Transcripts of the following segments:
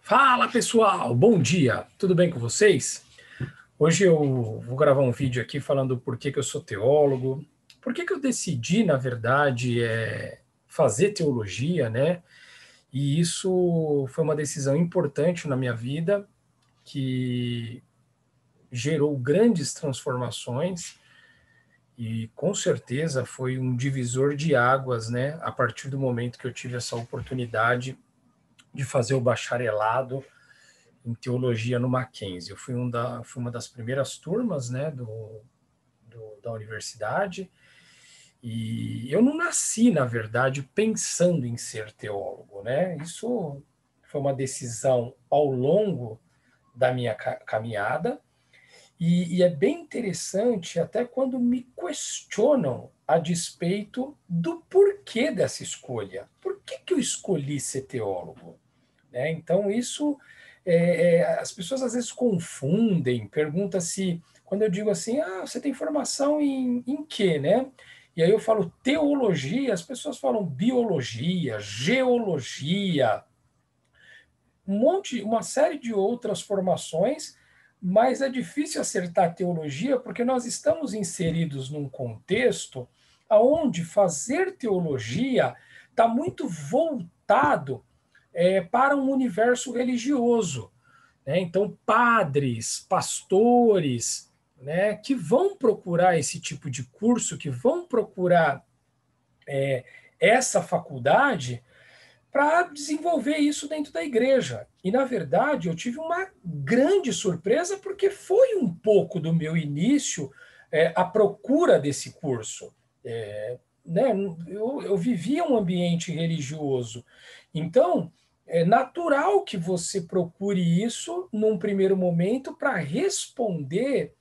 Fala pessoal, bom dia, tudo bem com vocês? Hoje eu vou gravar um vídeo aqui falando por que eu sou teólogo, por que eu decidi, na verdade, fazer teologia, né? E isso foi uma decisão importante na minha vida, que gerou grandes transformações e com certeza foi um divisor de águas, né? A partir do momento que eu tive essa oportunidade de fazer o bacharelado em teologia no Mackenzie. Eu fui uma das primeiras turmas, né, da universidade, e eu não nasci, na verdade, pensando em ser teólogo, né? Isso foi uma decisão ao longo da minha caminhada, e é bem interessante até quando me questionam a despeito do porquê dessa escolha. Por que eu escolhi ser teólogo? Né? Então, isso, as pessoas às vezes confundem, perguntam se, quando eu digo assim, você tem formação em quê, né? E aí eu falo teologia, as pessoas falam biologia, geologia, uma série de outras formações, mas é difícil acertar a teologia porque nós estamos inseridos num contexto onde fazer teologia está muito voltado para um universo religioso, né? Então, padres, pastores, né, que vão procurar esse tipo de curso, que vão procurar essa faculdade para desenvolver isso dentro da igreja. E, na verdade, eu tive uma grande surpresa, porque foi um pouco do meu início a procura desse curso. Né, eu vivia um ambiente religioso. Então, é natural que você procure isso num primeiro momento para responder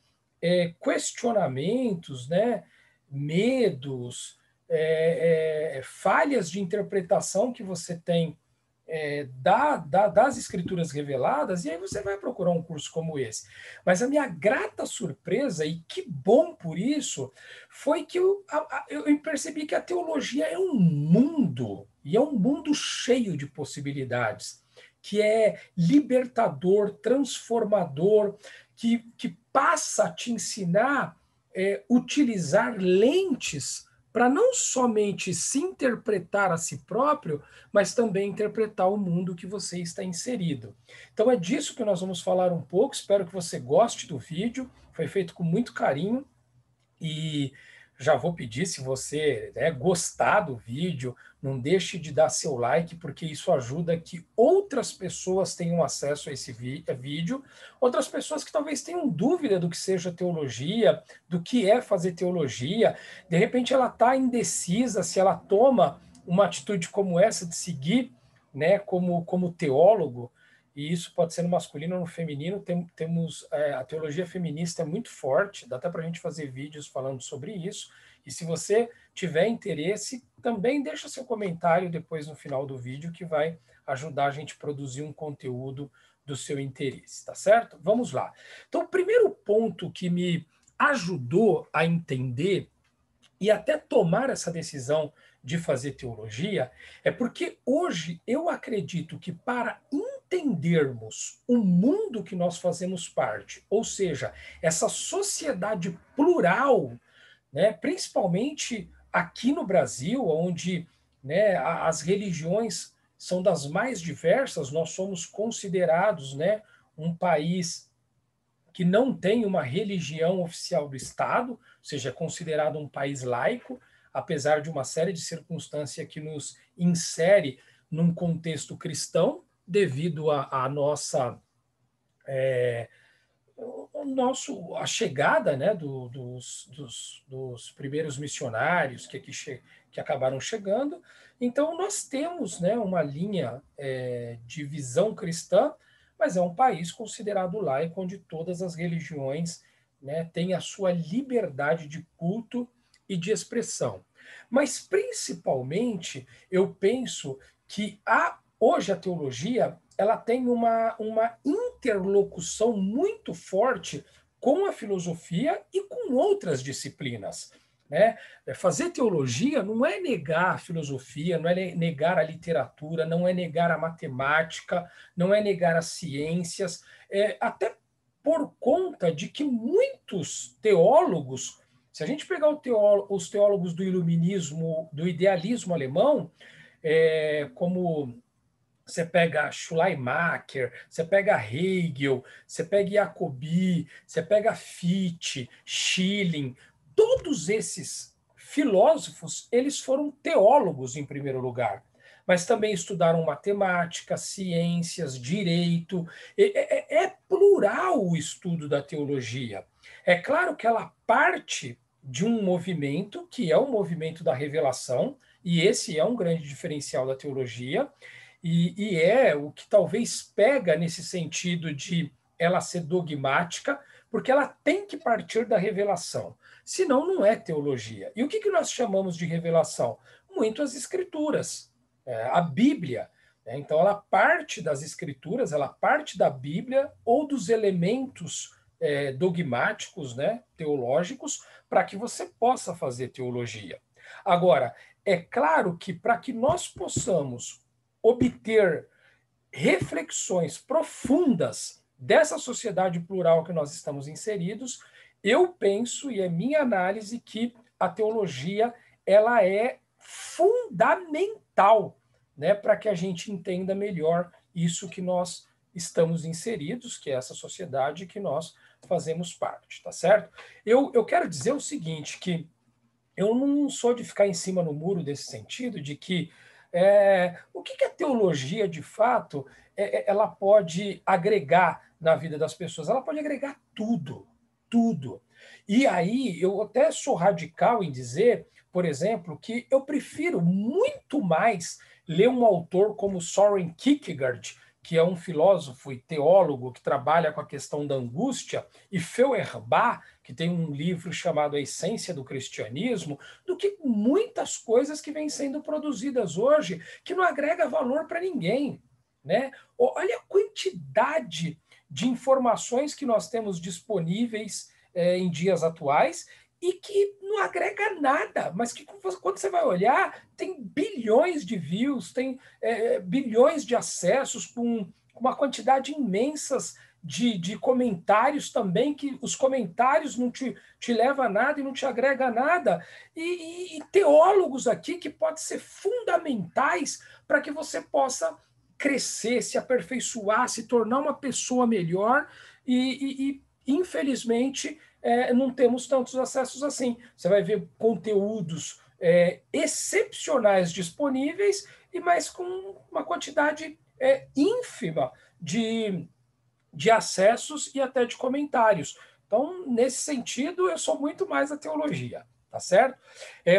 questionamentos, né, medos, falhas de interpretação que você tem das escrituras reveladas, e aí você vai procurar um curso como esse. Mas a minha grata surpresa, e que bom por isso, foi que eu percebi que a teologia é um mundo, e é um mundo cheio de possibilidades, que é libertador, transformador, que passa a te ensinar utilizar lentes para não somente se interpretar a si próprio, mas também interpretar o mundo que você está inserido. Então é disso que nós vamos falar um pouco. Espero que você goste do vídeo. Foi feito com muito carinho e já vou pedir, se você, né, gostar do vídeo, não deixe de dar seu like, porque isso ajuda que outras pessoas tenham acesso a esse vídeo, outras pessoas que talvez tenham dúvida do que seja teologia, do que é fazer teologia, de repente ela está indecisa se ela toma uma atitude como essa de seguir, né, como teólogo, e isso pode ser no masculino ou no feminino. Temos a teologia feminista é muito forte, dá até para a gente fazer vídeos falando sobre isso. E se você tiver interesse, também deixa seu comentário depois no final do vídeo, que vai ajudar a gente a produzir um conteúdo do seu interesse, tá certo? Vamos lá. Então, o primeiro ponto que me ajudou a entender e até tomar essa decisão de fazer teologia, é porque hoje eu acredito que para entendermos o mundo que nós fazemos parte, ou seja, essa sociedade plural, né, principalmente aqui no Brasil, onde, né, as religiões são das mais diversas, nós somos considerados, né, um país que não tem uma religião oficial do Estado, ou seja, é considerado um país laico, apesar de uma série de circunstâncias que nos insere num contexto cristão, devido à nossa a chegada, né, dos primeiros missionários que acabaram chegando. Então, nós temos, né, uma linha de visão cristã, mas é um país considerado laico, onde todas as religiões, né, têm a sua liberdade de culto e de expressão. Mas, principalmente, eu penso que hoje a teologia ela tem uma interlocução muito forte com a filosofia e com outras disciplinas. né? Fazer teologia não é negar a filosofia, não é negar a literatura, não é negar a matemática, não é negar as ciências, até por conta de que muitos teólogos, se a gente pegar os teólogos do iluminismo, do idealismo alemão, como você pega Schleiermacher, você pega Hegel, você pega Jacobi, você pega Fichte, Schilling, todos esses filósofos, eles foram teólogos em primeiro lugar, mas também estudaram matemática, ciências, direito. É plural o estudo da teologia. É claro que ela parte de um movimento, que é o movimento da revelação, e esse é um grande diferencial da teologia, e é o que talvez pega nesse sentido de ela ser dogmática, porque ela tem que partir da revelação. Senão, não é teologia. E o que nós chamamos de revelação? Muito as escrituras, a Bíblia. Então, ela parte das escrituras, ela parte da Bíblia ou dos elementos dogmáticos, né, teológicos, para que você possa fazer teologia. Agora, é claro que para que nós possamos obter reflexões profundas dessa sociedade plural que nós estamos inseridos, eu penso, e é minha análise, que a teologia ela é fundamental, né, para que a gente entenda melhor isso que nós estamos inseridos, que é essa sociedade que nós fazemos parte, tá certo? Eu quero dizer o seguinte, que eu não sou de ficar em cima no muro desse sentido, de que o que a teologia, de fato, ela pode agregar na vida das pessoas? Ela pode agregar tudo, tudo. E aí eu até sou radical em dizer, por exemplo, que eu prefiro muito mais ler um autor como Soren Kierkegaard, que é um filósofo e teólogo que trabalha com a questão da angústia, e Feuerbach, que tem um livro chamado A Essência do Cristianismo, do que muitas coisas que vêm sendo produzidas hoje, que não agrega valor para ninguém, né? Olha a quantidade de informações que nós temos disponíveis em dias atuais e que não agrega nada, mas que quando você vai olhar, tem bilhões de views, tem bilhões de acessos, com uma quantidade imensas de comentários também, que os comentários não te levam a nada e não te agrega a nada, e teólogos aqui que podem ser fundamentais para que você possa crescer, se aperfeiçoar, se tornar uma pessoa melhor, e infelizmente não temos tantos acessos assim. Você vai ver conteúdos excepcionais disponíveis, e mais com uma quantidade ínfima de acessos e até de comentários. Então, nesse sentido, eu sou muito mais a teologia, tá certo?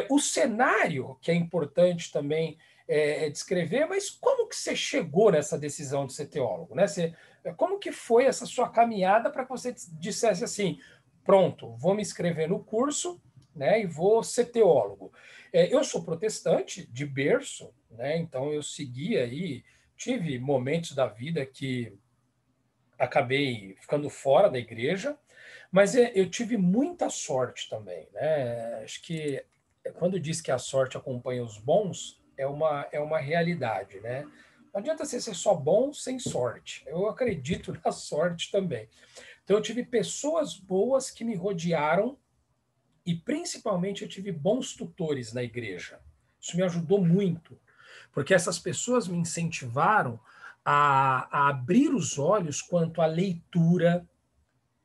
O cenário, que é importante também descrever, mas como que você chegou nessa decisão de ser teólogo, né? Como que foi essa sua caminhada para que você dissesse assim, pronto, vou me inscrever no curso, né, e vou ser teólogo. Eu sou protestante de berço, né, então eu segui aí, tive momentos da vida que acabei ficando fora da igreja, mas eu tive muita sorte também, né? Acho que quando diz que a sorte acompanha os bons, é uma realidade, né? Não adianta você ser só bom sem sorte. Eu acredito na sorte também. Então, eu tive pessoas boas que me rodearam e, principalmente, eu tive bons tutores na igreja. Isso me ajudou muito, porque essas pessoas me incentivaram a abrir os olhos quanto à leitura,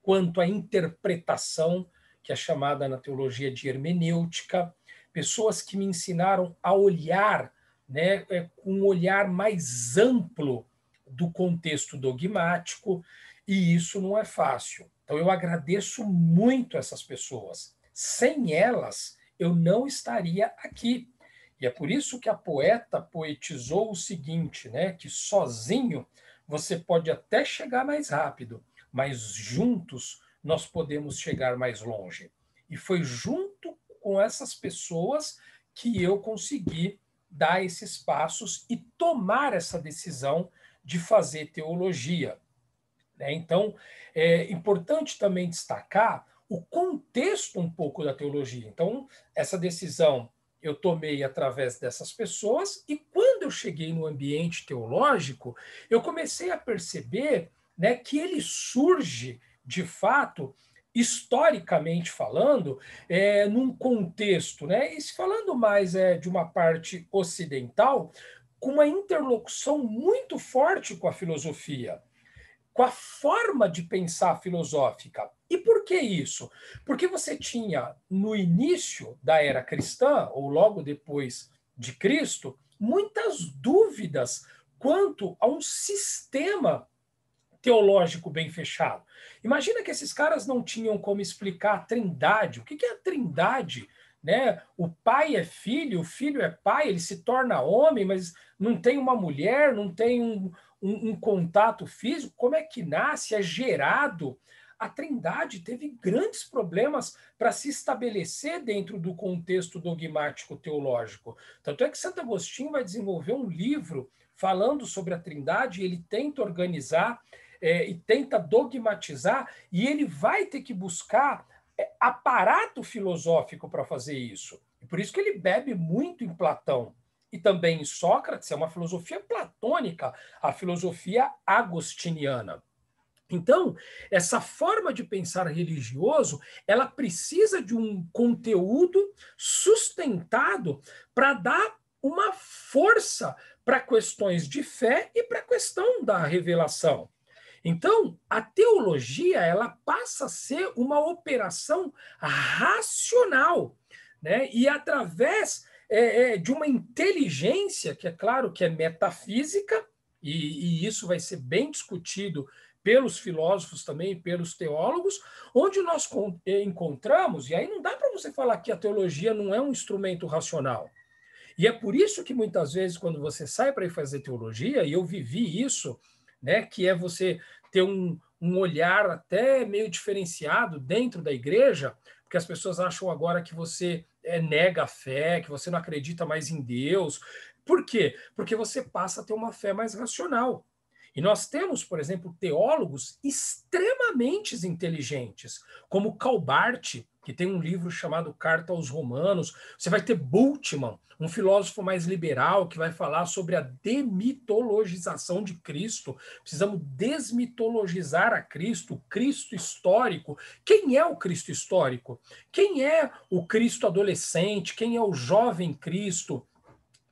quanto à interpretação, que é chamada na teologia de hermenêutica, pessoas que me ensinaram a olhar, né, com um olhar mais amplo do contexto dogmático, e isso não é fácil. Então eu agradeço muito essas pessoas. Sem elas, eu não estaria aqui. E é por isso que a poeta poetizou o seguinte, né, que sozinho você pode até chegar mais rápido, mas juntos nós podemos chegar mais longe. E foi junto com essas pessoas que eu consegui dar esses passos e tomar essa decisão de fazer teologia, né? Então, é importante também destacar o contexto um pouco da teologia. Então, essa decisão eu tomei através dessas pessoas, e quando eu cheguei no ambiente teológico, eu comecei a perceber, né, que ele surge, de fato, historicamente falando, num contexto, né, e se falando mais de uma parte ocidental, com uma interlocução muito forte com a filosofia, com a forma de pensar filosófica. E por que isso? Porque você tinha, no início da era cristã, ou logo depois de Cristo, muitas dúvidas quanto a um sistema teológico bem fechado. Imagina que esses caras não tinham como explicar a trindade. O que é a trindade? Né? O pai é filho, o filho é pai, ele se torna homem, mas não tem uma mulher, não tem um contato físico. Como é que nasce? É gerado? A trindade teve grandes problemas para se estabelecer dentro do contexto dogmático teológico. Tanto é que Santo Agostinho vai desenvolver um livro falando sobre a trindade, e ele tenta organizar e tenta dogmatizar, e ele vai ter que buscar aparato filosófico para fazer isso. E por isso que ele bebe muito em Platão. E também em Sócrates, é uma filosofia platônica, a filosofia agostiniana. Então, essa forma de pensar religioso, ela precisa de um conteúdo sustentado para dar uma força para questões de fé e para a questão da revelação. Então, a teologia ela passa a ser uma operação racional, né? E através de uma inteligência, que é claro que é metafísica, e isso vai ser bem discutido pelos filósofos também, pelos teólogos, onde nós encontramos, e aí não dá para você falar que a teologia não é um instrumento racional. E é por isso que muitas vezes, quando você sai para ir fazer teologia, e eu vivi isso, né, que é você ter um olhar até meio diferenciado dentro da igreja, porque as pessoas acham agora que você nega a fé, que você não acredita mais em Deus. Por quê? Porque você passa a ter uma fé mais racional. E nós temos, por exemplo, teólogos extremamente inteligentes, como Calbart, que tem um livro chamado Carta aos Romanos. Você vai ter Bultmann, um filósofo mais liberal, que vai falar sobre a demitologização de Cristo. Precisamos desmitologizar a Cristo, o Cristo histórico. Quem é o Cristo histórico? Quem é o Cristo adolescente? Quem é o jovem Cristo?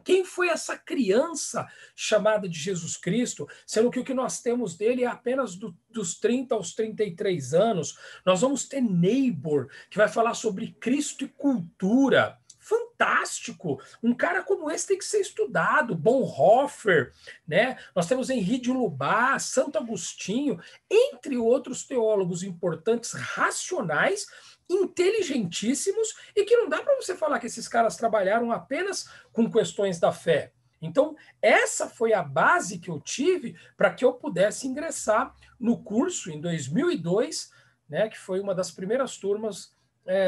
Quem foi essa criança chamada de Jesus Cristo, sendo que o que nós temos dele é apenas dos 30 aos 33 anos? Nós vamos ter Niebuhr, que vai falar sobre Cristo e cultura. Fantástico! Um cara como esse tem que ser estudado. Bonhoeffer, né? Nós temos Henri de Lubac, Santo Agostinho, entre outros teólogos importantes racionais, inteligentíssimos, e que não dá para você falar que esses caras trabalharam apenas com questões da fé. Então, essa foi a base que eu tive para que eu pudesse ingressar no curso em 2002, né, que foi uma das primeiras turmas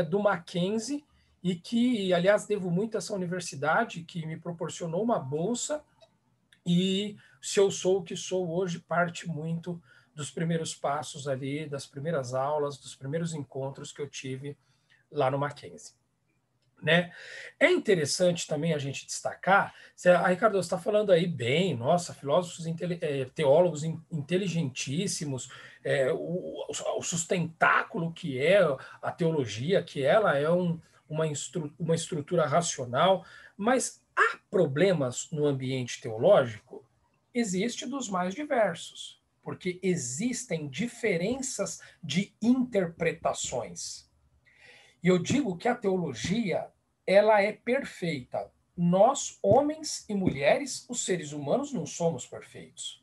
do Mackenzie, e que, aliás, devo muito a essa universidade que me proporcionou uma bolsa, e se eu sou o que sou hoje, parte muito dos primeiros passos ali, das primeiras aulas, dos primeiros encontros que eu tive lá no Mackenzie. Né? É interessante também a gente destacar, Ricardo, você está falando aí bem, nossa, filósofos, teólogos inteligentíssimos, o sustentáculo que é a teologia, que ela é uma estrutura racional, mas há problemas no ambiente teológico? Existe dos mais diversos, porque existem diferenças de interpretações. E eu digo que a teologia, ela é perfeita. Nós, homens e mulheres, os seres humanos, não somos perfeitos.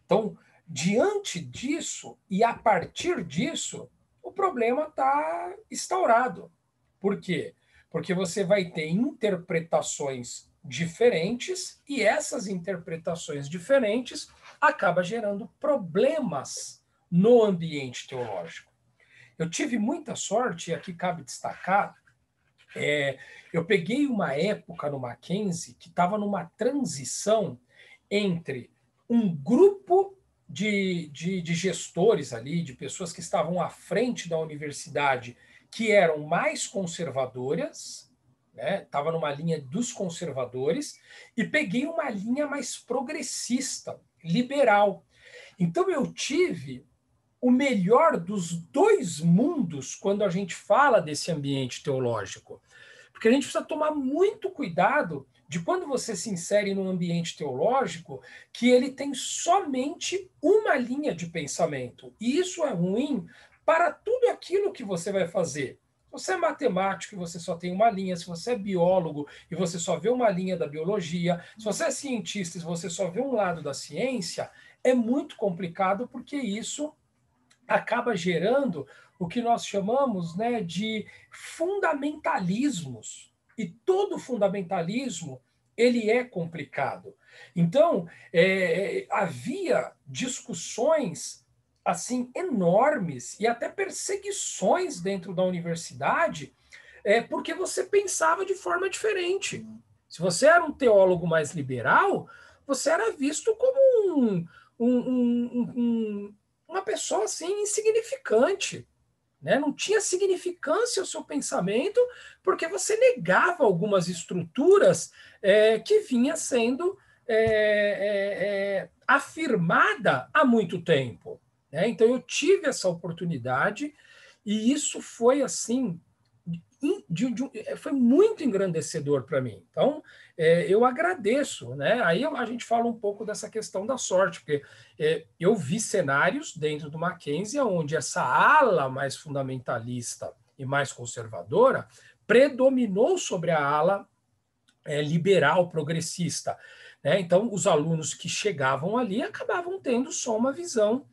Então, diante disso e a partir disso, o problema está instaurado. Por quê? Porque você vai ter interpretações diferentes, e essas interpretações diferentes acabam gerando problemas no ambiente teológico. Eu tive muita sorte, e aqui cabe destacar, eu peguei uma época no Mackenzie que estava numa transição entre um grupo de gestores ali, de pessoas que estavam à frente da universidade que eram mais conservadoras, né? Estava numa linha dos conservadores, e peguei uma linha mais progressista, liberal. Então eu tive o melhor dos dois mundos quando a gente fala desse ambiente teológico. Porque a gente precisa tomar muito cuidado de quando você se insere num ambiente teológico que ele tem somente uma linha de pensamento. E isso é ruim para tudo aquilo que você vai fazer. Se você é matemático e você só tem uma linha, se você é biólogo e você só vê uma linha da biologia, se você é cientista e você só vê um lado da ciência, é muito complicado porque isso acaba gerando o que nós chamamos, né, de fundamentalismos. E todo fundamentalismo ele é complicado. Então, havia discussões assim enormes e até perseguições dentro da universidade, porque você pensava de forma diferente. Se você era um teólogo mais liberal, você era visto como uma pessoa assim insignificante, né? Não tinha significância o seu pensamento porque você negava algumas estruturas que vinha sendo afirmada há muito tempo, né? Então eu tive essa oportunidade e isso foi assim foi muito engrandecedor para mim. Então, eu agradeço, né? Aí a gente fala um pouco dessa questão da sorte, porque eu vi cenários dentro do Mackenzie onde essa ala mais fundamentalista e mais conservadora predominou sobre a ala liberal, progressista, né? Então, os alunos que chegavam ali acabavam tendo só uma visão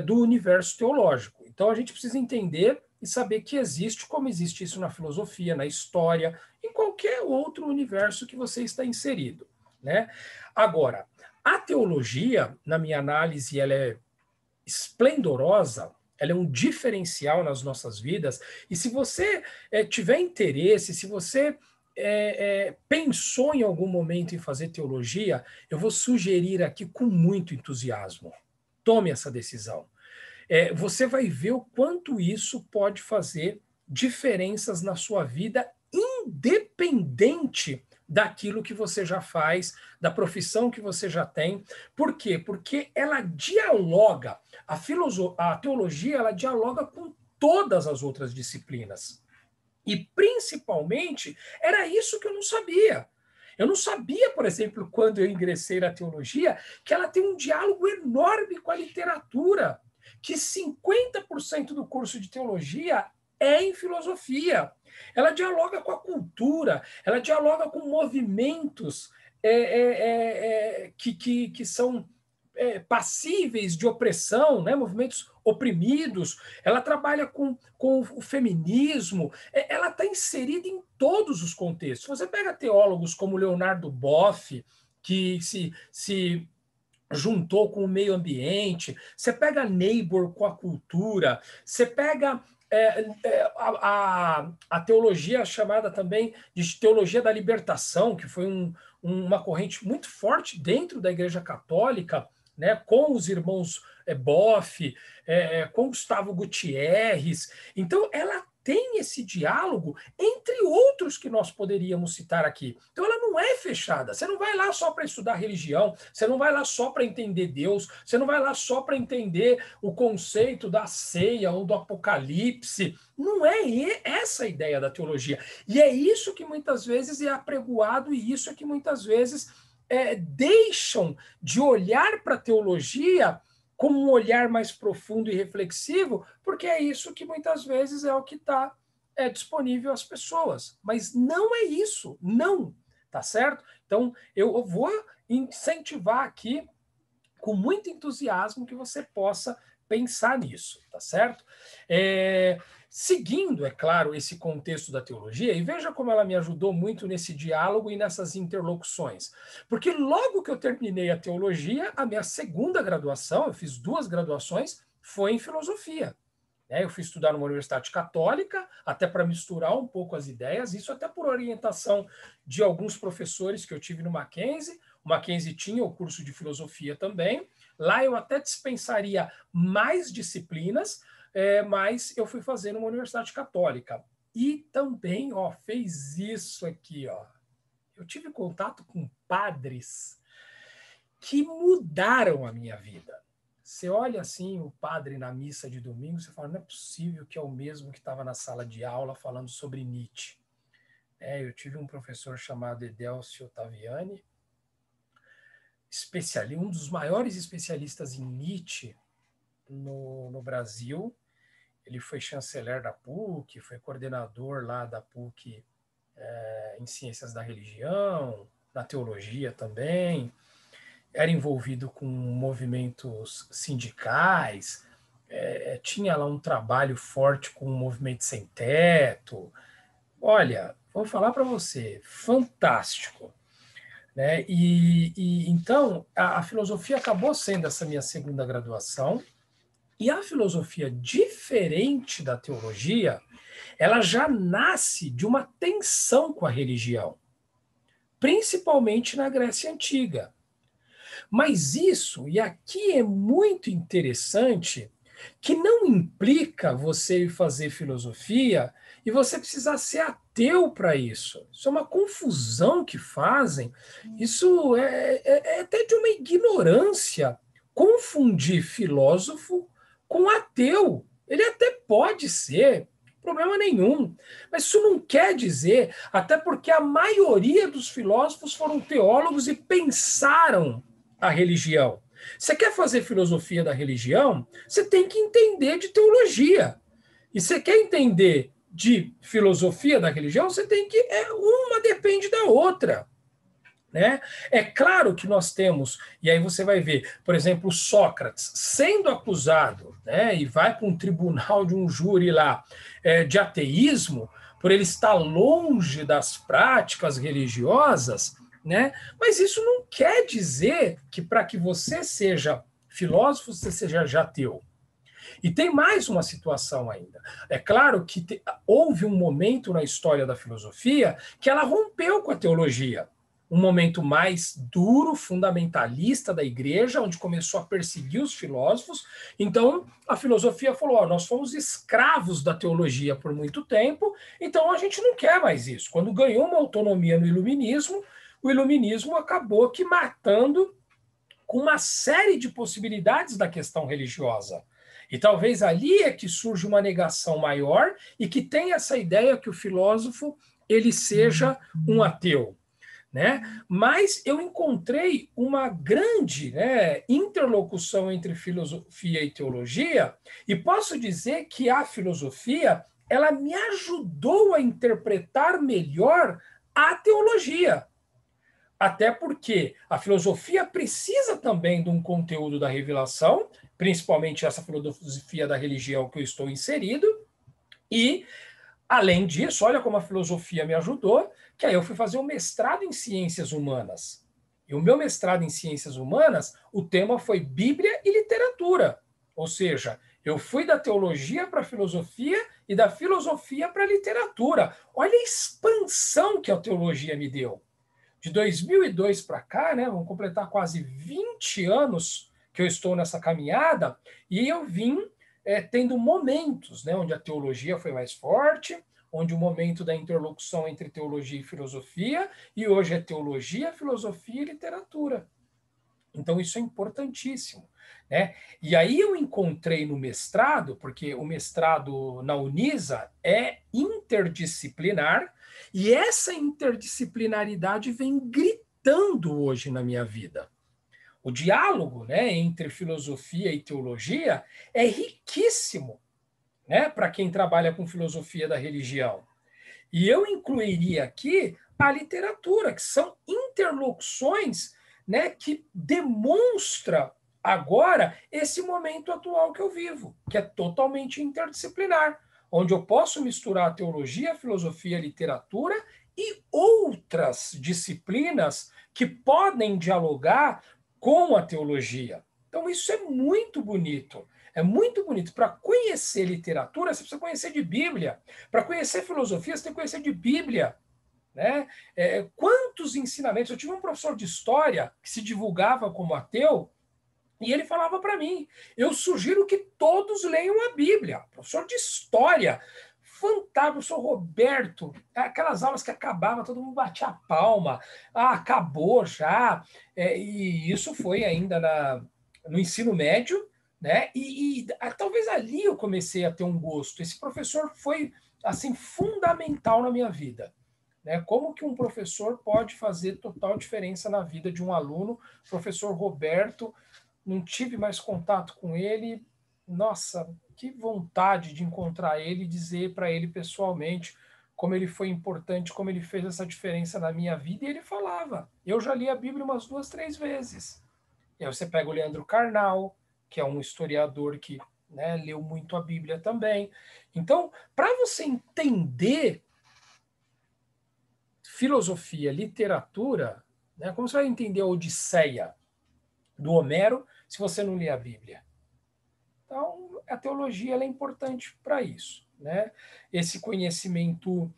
do universo teológico. Então, a gente precisa entender e saber que existe, como existe isso na filosofia, na história, em qualquer outro universo que você está inserido, né? Agora, a teologia, na minha análise, ela é esplendorosa, ela é um diferencial nas nossas vidas, e se você tiver interesse, se você pensou em algum momento em fazer teologia, eu vou sugerir aqui com muito entusiasmo. Tome essa decisão. Você vai ver o quanto isso pode fazer diferenças na sua vida, independente daquilo que você já faz, da profissão que você já tem. Por quê? Porque ela dialoga, a teologia ela dialoga com todas as outras disciplinas. E, principalmente, era isso que eu não sabia. Eu não sabia, por exemplo, quando eu ingressei na teologia, que ela tem um diálogo enorme com a literatura, que 50% do curso de teologia é em filosofia. Ela dialoga com a cultura, ela dialoga com movimentos que são passíveis de opressão, né? Movimentos oprimidos, ela trabalha com o feminismo, ela está inserida em todos os contextos. Você pega teólogos como Leonardo Boff, que se juntou com o meio ambiente, você pega Neighbor com a cultura, você pega a teologia chamada também de teologia da libertação, que foi uma corrente muito forte dentro da Igreja Católica, né, com os irmãos Boff, com Gustavo Gutierrez. Então, ela tem esse diálogo, entre outros que nós poderíamos citar aqui. Então, ela não é fechada. Você não vai lá só para estudar religião, você não vai lá só para entender Deus, você não vai lá só para entender o conceito da ceia ou do apocalipse. Não é essa a ideia da teologia. E é isso que muitas vezes é apregoado e isso é que muitas vezes deixam de olhar para a teologia como um olhar mais profundo e reflexivo, porque é isso que muitas vezes é o que está disponível às pessoas. Mas não é isso, não, tá certo? Então, eu vou incentivar aqui, com muito entusiasmo, que você possa pensar nisso, tá certo? Seguindo, é claro, esse contexto da teologia, e veja como ela me ajudou muito nesse diálogo e nessas interlocuções. Porque logo que eu terminei a teologia, a minha segunda graduação, eu fiz 2 graduações, foi em filosofia. Eu fui estudar numa universidade católica, até para misturar um pouco as ideias, isso até por orientação de alguns professores que eu tive no Mackenzie. O Mackenzie tinha o curso de filosofia também. Lá eu até dispensaria mais disciplinas, mas eu fui fazer numa universidade católica. E também, ó, fez isso aqui, ó. Eu tive contato com padres que mudaram a minha vida. Você olha assim o padre na missa de domingo, você fala, não é possível que é o mesmo que estava na sala de aula falando sobre Nietzsche. Eu tive um professor chamado Edelcio Ottaviani, um dos maiores especialistas em Nietzsche no Brasil. Ele foi chanceler da PUC, foi coordenador lá da PUC em Ciências da Religião, na teologia também, era envolvido com movimentos sindicais, tinha lá um trabalho forte com o movimento sem teto. Olha, vou falar para você, fantástico. Né? E então a filosofia acabou sendo essa minha segunda graduação, e a filosofia, diferente da teologia, ela já nasce de uma tensão com a religião, principalmente na Grécia Antiga. Mas isso, e aqui é muito interessante, que não implica você fazer filosofia e você precisar ser ateu para isso. Isso é uma confusão que fazem. Isso é até de uma ignorância confundir filósofo com ateu. Ele até pode ser, problema nenhum. Mas isso não quer dizer, até porque a maioria dos filósofos foram teólogos e pensaram a religião. Você quer fazer filosofia da religião? Você tem que entender de teologia. E você quer entender de filosofia da religião? Você tem que. Uma depende da outra. Né? É claro que nós temos, e aí você vai ver, por exemplo, Sócrates sendo acusado, né, e vai para um tribunal de um júri lá de ateísmo, por ele estar longe das práticas religiosas, né? Mas isso não quer dizer que para que você seja filósofo, você seja ateu. E tem mais uma situação ainda. É claro que houve um momento na história da filosofia que ela rompeu com a teologia. Um momento mais duro, fundamentalista da igreja, onde começou a perseguir os filósofos. Então, a filosofia falou, nós fomos escravos da teologia por muito tempo, então a gente não quer mais isso. Quando ganhou uma autonomia no iluminismo, o iluminismo acabou que matando com uma série de possibilidades da questão religiosa. E talvez ali é que surge uma negação maior e que tem essa ideia que o filósofo ele seja um ateu. Né? Mas eu encontrei uma grande, né, interlocução entre filosofia e teologia, e posso dizer que a filosofia ela me ajudou a interpretar melhor a teologia. Até porque a filosofia precisa também de um conteúdo da revelação, principalmente essa filosofia da religião que eu estou inserido, e, além disso, olha como a filosofia me ajudou, que aí eu fui fazer um mestrado em ciências humanas. E o meu mestrado em ciências humanas, o tema foi Bíblia e literatura. Ou seja, eu fui da teologia para a filosofia e da filosofia para a literatura. Olha a expansão que a teologia me deu. De 2002 para cá, né, vamos completar quase 20 anos que eu estou nessa caminhada, e eu vim tendo momentos, né, onde a teologia foi mais forte, onde o momento da interlocução entre teologia e filosofia, e hoje é teologia, filosofia e literatura. Então, isso é importantíssimo. Né? E aí eu encontrei no mestrado, porque o mestrado na Unisa é interdisciplinar, e essa interdisciplinaridade vem gritando hoje na minha vida. O diálogo, né, entre filosofia e teologia é riquíssimo, né, para quem trabalha com filosofia da religião. E eu incluiria aqui a literatura, que são interlocuções, né, que demonstra agora esse momento atual que eu vivo, que é totalmente interdisciplinar, onde eu posso misturar a teologia, a filosofia, a literatura e outras disciplinas que podem dialogar com a teologia. Então, isso é muito bonito. É muito bonito. Para conhecer literatura, você precisa conhecer de Bíblia. Para conhecer filosofia, você tem que conhecer de Bíblia. Né? Quantos ensinamentos? Eu tive um professor de história que se divulgava como ateu, E ele falava para mim, eu sugiro que todos leiam a Bíblia. Professor de história, fantástico, professor Roberto, aquelas aulas que acabava, todo mundo batia a palma, acabou já, e isso foi ainda no ensino médio, né? Talvez ali eu comecei a ter um gosto. Esse professor foi assim fundamental na minha vida. Né? Como que um professor pode fazer total diferença na vida de um aluno? Professor Roberto, não tive mais contato com ele. Nossa, que vontade de encontrar ele e dizer para ele pessoalmente como ele foi importante, como ele fez essa diferença na minha vida. E ele falava: eu já li a Bíblia umas 2, 3 vezes. E aí você pega o Leandro Carnal, que é um historiador que, né, leu muito a Bíblia também. Então, para você entender filosofia, literatura, né, como você vai entender a Odisseia do Homero se você não lê a Bíblia? Então, a teologia ela é importante para isso, né? Esse conhecimento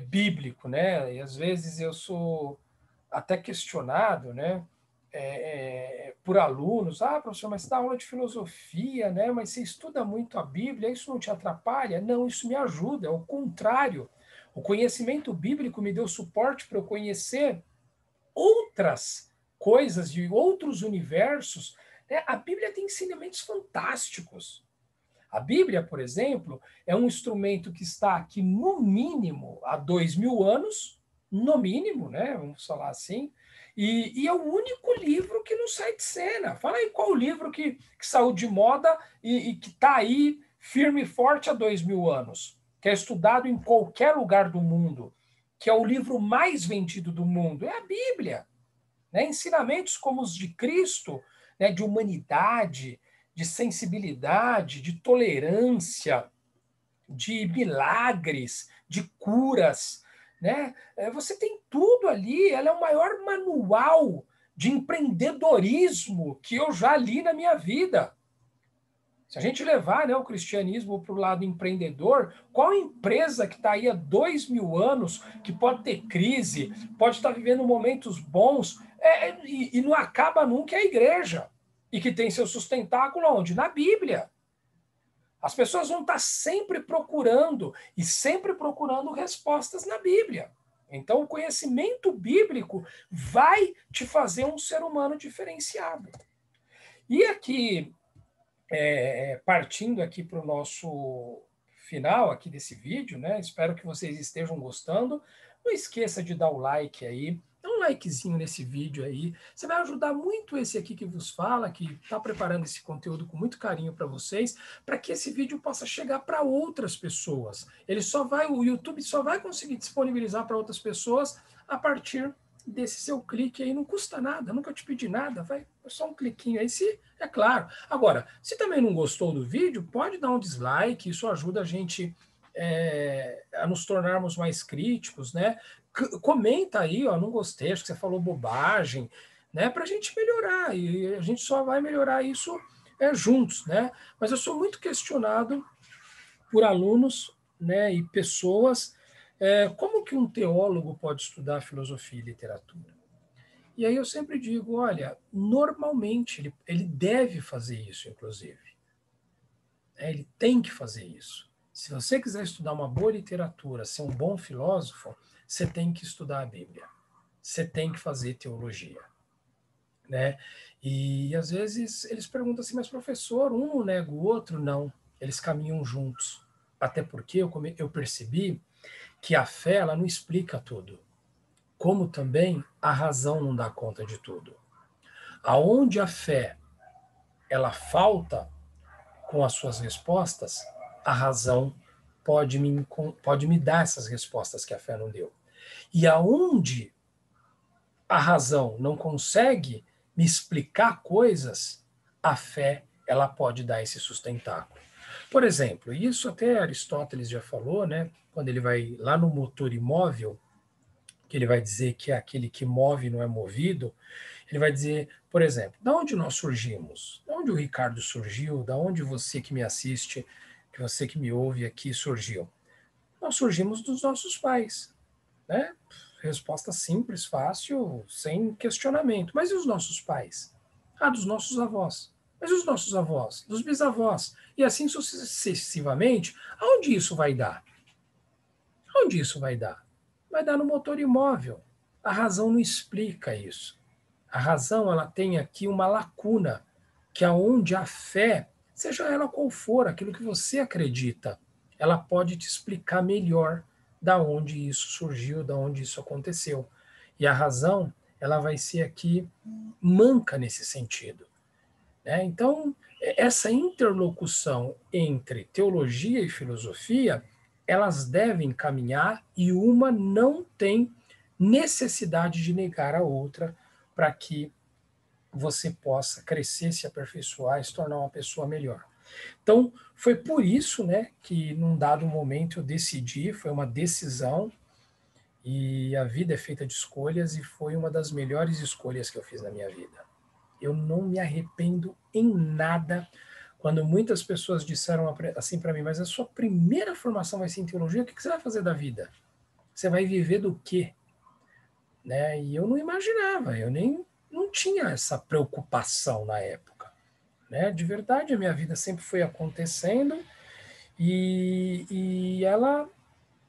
bíblico, né? E às vezes eu sou até questionado, né? Por alunos, professor, mas você dá aula de filosofia, né? Mas você estuda muito a Bíblia, isso não te atrapalha? Não, isso me ajuda, é o contrário. O conhecimento bíblico me deu suporte para eu conhecer outras coisas de outros universos. Né? A Bíblia tem ensinamentos fantásticos. A Bíblia, por exemplo, é um instrumento que está aqui no mínimo há 2.000 anos, no mínimo, né? Vamos falar assim, e é o único livro que não sai de cena. Fala aí qual o livro que saiu de moda e que está aí firme e forte há 2.000 anos, que é estudado em qualquer lugar do mundo, que é o livro mais vendido do mundo, é a Bíblia. Né? Ensinamentos como os de Cristo, né? De humanidade, de sensibilidade, de tolerância, de milagres, de curas. Né? Você tem tudo ali, ela é o maior manual de empreendedorismo que eu já li na minha vida. Se a gente levar, né, o cristianismo para o lado empreendedor, qual empresa que está aí há 2.000 anos, que pode ter crise, pode estar vivendo momentos bons, e não acaba nunca é a igreja, e que tem seu sustentáculo onde? Na Bíblia. As pessoas vão estar sempre procurando, e sempre procurando respostas na Bíblia. Então, o conhecimento bíblico vai te fazer um ser humano diferenciado. E aqui, partindo aqui para o nosso final aqui desse vídeo, né? Espero que vocês estejam gostando. Não esqueça de dar o like aí, dá um likezinho nesse vídeo aí. Você vai ajudar muito esse aqui que vos fala, que está preparando esse conteúdo com muito carinho para vocês, para que esse vídeo possa chegar para outras pessoas. O YouTube só vai conseguir disponibilizar para outras pessoas a partir desse seu clique aí. Não custa nada, nunca te pedi nada, vai só um cliquinho aí, se é claro. Agora, se também não gostou do vídeo, pode dar um dislike, isso ajuda a gente a nos tornarmos mais críticos, né? Comenta aí, ó, não gostei, acho que você falou bobagem, né? Para a gente melhorar, e a gente só vai melhorar isso juntos, né? Mas eu sou muito questionado por alunos, né, e pessoas, como que um teólogo pode estudar filosofia e literatura? E aí eu sempre digo, olha, normalmente ele deve fazer isso, inclusive. Ele tem que fazer isso. Se você quiser estudar uma boa literatura, ser um bom filósofo, você tem que estudar a Bíblia. Você tem que fazer teologia. Né? E às vezes eles perguntam assim, mas professor, um não nega o outro? Não, eles caminham juntos. Até porque eu percebi que a fé ela não explica tudo. Como também a razão não dá conta de tudo. Aonde a fé ela falta com as suas respostas, a razão pode me dar essas respostas que a fé não deu. E aonde a razão não consegue me explicar coisas, a fé ela pode dar esse sustentáculo. Por exemplo, isso até Aristóteles já falou, né? Quando ele vai lá no motor imóvel, que ele vai dizer que é aquele que move não é movido, ele vai dizer, por exemplo, da onde nós surgimos? Da onde o Ricardo surgiu? Da onde você que me assiste, que você que me ouve aqui surgiu? Nós surgimos dos nossos pais, né? Resposta simples, fácil, sem questionamento. Mas e os nossos pais? Dos nossos avós. Mas e os nossos avós, dos bisavós, e assim sucessivamente, aonde isso vai dar? Aonde isso vai dar? Vai dar no motor imóvel. A razão não explica isso. A razão, ela tem aqui uma lacuna, que é onde a fé, seja ela qual for, aquilo que você acredita, ela pode te explicar melhor da onde isso surgiu, da onde isso aconteceu. E a razão, ela vai ser aqui manca nesse sentido, né? Então, essa interlocução entre teologia e filosofia, elas devem caminhar e uma não tem necessidade de negar a outra para que você possa crescer, se aperfeiçoar e se tornar uma pessoa melhor. Então, foi por isso, né, que num dado momento eu decidi, foi uma decisão, e a vida é feita de escolhas, e foi uma das melhores escolhas que eu fiz na minha vida. Eu não me arrependo em nada. Quando muitas pessoas disseram assim para mim, mas a sua primeira formação vai ser em teologia, o que você vai fazer da vida? Você vai viver do quê? Né? E eu não imaginava, eu nem não tinha essa preocupação na época. Né? De verdade, a minha vida sempre foi acontecendo e ela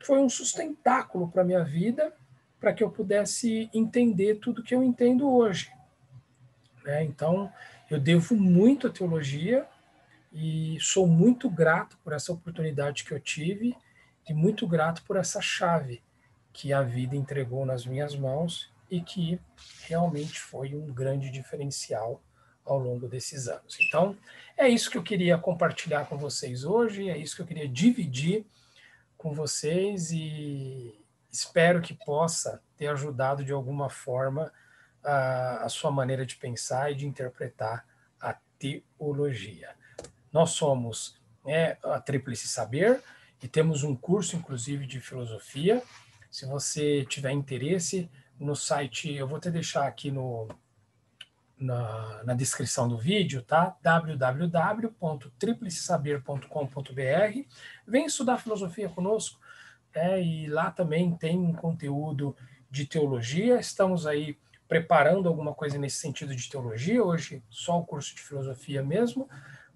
foi um sustentáculo para a minha vida, para que eu pudesse entender tudo que eu entendo hoje. Né? Então, eu devo muito à teologia e sou muito grato por essa oportunidade que eu tive e muito grato por essa chave que a vida entregou nas minhas mãos e que realmente foi um grande diferencial ao longo desses anos. Então, é isso que eu queria compartilhar com vocês hoje, é isso que eu queria dividir com vocês e espero que possa ter ajudado de alguma forma a sua maneira de pensar e de interpretar a teologia. Nós somos, né, a Tríplice Saber e temos um curso, inclusive, de filosofia. Se você tiver interesse, no site, eu vou te deixar aqui na descrição do vídeo, tá? www.triplicesaber.com.br. Vem estudar filosofia conosco, e lá também tem um conteúdo de teologia. Estamos aí preparando alguma coisa nesse sentido de teologia, hoje só o curso de filosofia mesmo,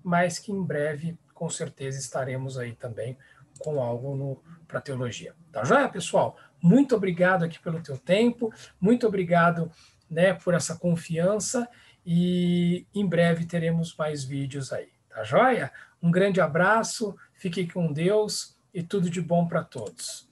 mas que em breve, com certeza, estaremos aí também com algo para teologia. Tá joia, pessoal? Muito obrigado aqui pelo teu tempo, muito obrigado, né, por essa confiança e em breve teremos mais vídeos aí. Tá joia? Um grande abraço, fique com Deus e tudo de bom para todos.